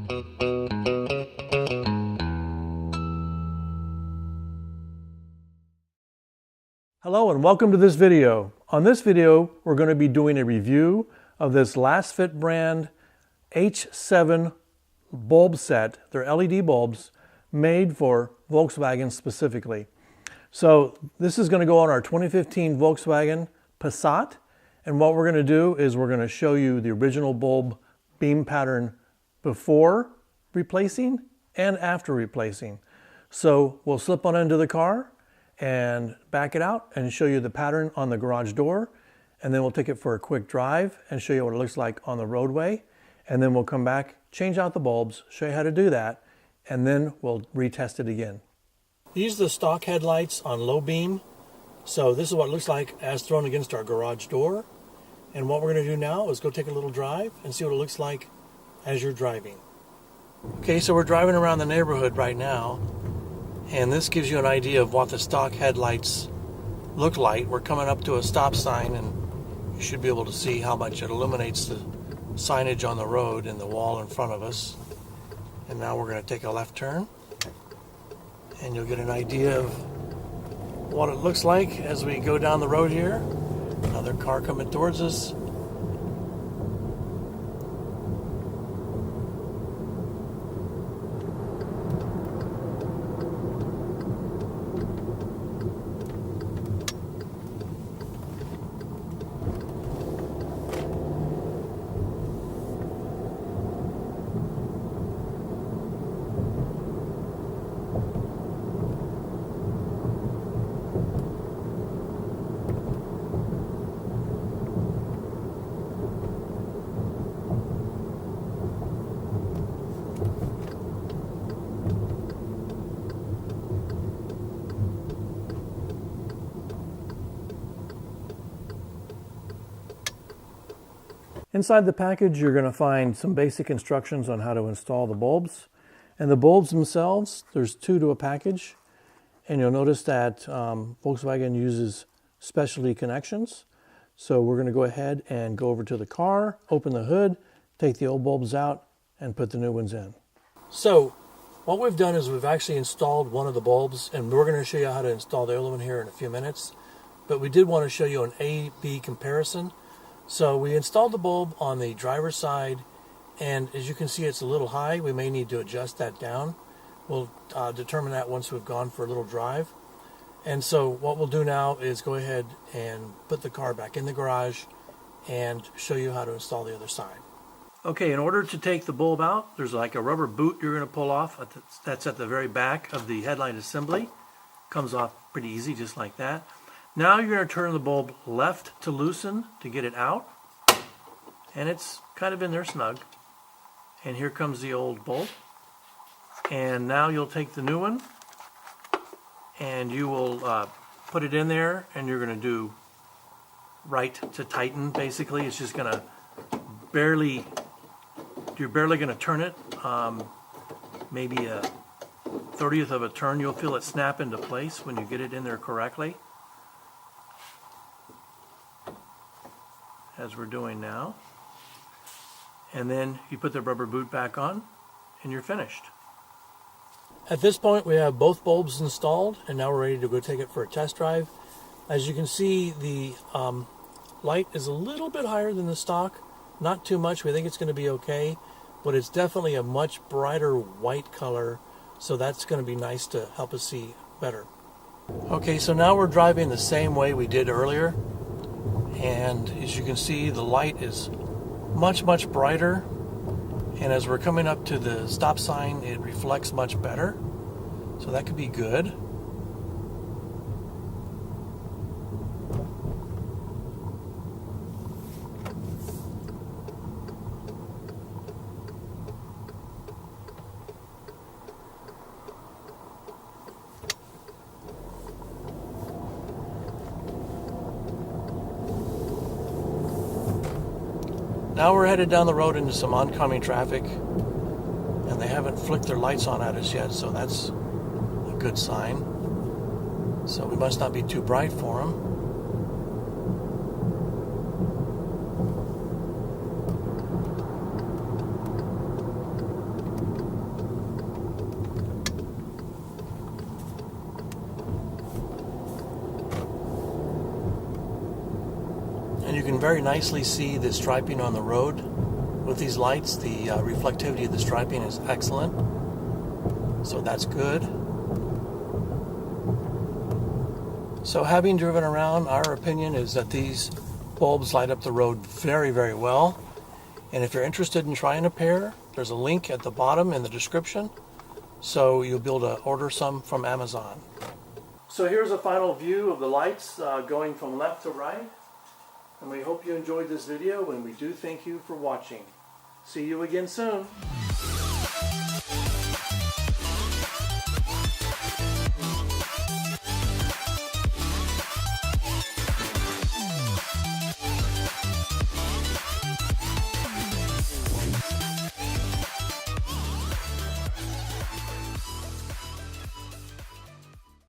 Hello and welcome to this video. On this video, we're going to be doing a review of this LASFIT brand H7 bulb set. They're LED bulbs made for Volkswagen specifically. So this is going to go on our 2015 Volkswagen Passat. And what we're going to do is we're going to show you the original bulb beam pattern before replacing and after replacing. So we'll slip on into the car and back it out and show you the pattern on the garage door, and then we'll take it for a quick drive and show you what it looks like on the roadway, and then we'll come back, change out the bulbs, show you how to do that, and then we'll retest it again. These are the stock headlights on low beam. So this is what it looks like as thrown against our garage door, and what we're going to do now is go take a little drive and see what it looks like as you're driving. Okay, so we're driving around the neighborhood right now, and this gives you an idea of what the stock headlights look like. We're coming up to a stop sign, and you should be able to see how much it illuminates the signage on the road and the wall in front of us. And now we're going to take a left turn, and you'll get an idea of what it looks like as we go down the road here. Another car coming towards us. Inside the package, you're going to find some basic instructions on how to install the bulbs. And the bulbs themselves, there's 2 to a package. And you'll notice that Volkswagen uses specialty connections. So we're going to go ahead and go over to the car, open the hood, take the old bulbs out, and put the new ones in. So what we've done is we've actually installed one of the bulbs, and we're going to show you how to install the other one here in a few minutes. But we did want to show you an A-B comparison. So we installed the bulb on the driver's side, and as you can see, it's a little high. We may need to adjust that down. We'll determine that once we've gone for a little drive. And so what we'll do now is go ahead and put the car back in the garage and show you how to install the other side. Okay, in order to take the bulb out, there's like a rubber boot you're going to pull off. That's at the very back of the headlight assembly. Comes off pretty easy, just like that. Now you're going to turn the bulb left to loosen to get it out, and it's kind of in there snug. And here comes the old bulb. And now you'll take the new one, and you will put it in there, and you're going to do right to tighten. Basically, it's just going to you're barely going to turn it, maybe a 30th of a turn. You'll feel it snap into place when you get it in there correctly, as we're doing now. And then you put the rubber boot back on and you're finished. At this point, we have both bulbs installed, and now we're ready to go take it for a test drive. As you can see, the light is a little bit higher than the stock. Not too much. We think it's going to be okay, but it's definitely a much brighter white color, so that's going to be nice to help us see better. Okay, so now we're driving the same way we did earlier. And as you can see, the light is much brighter, and as we're coming up to the stop sign, it reflects much better, so that could be good. Now we're headed down the road into some oncoming traffic, and they haven't flicked their lights on at us yet, so that's a good sign. So we must not be too bright for them. can very nicely see the striping on the road with these lights. The reflectivity of the striping is excellent, so that's good. So having driven around, our opinion is that these bulbs light up the road very, very well. And if you're interested in trying a pair, there's a link at the bottom in the description, so you'll be able to order some from Amazon. So here's a final view of the lights going from left to right. And we hope you enjoyed this video, and we do thank you for watching. See you again soon.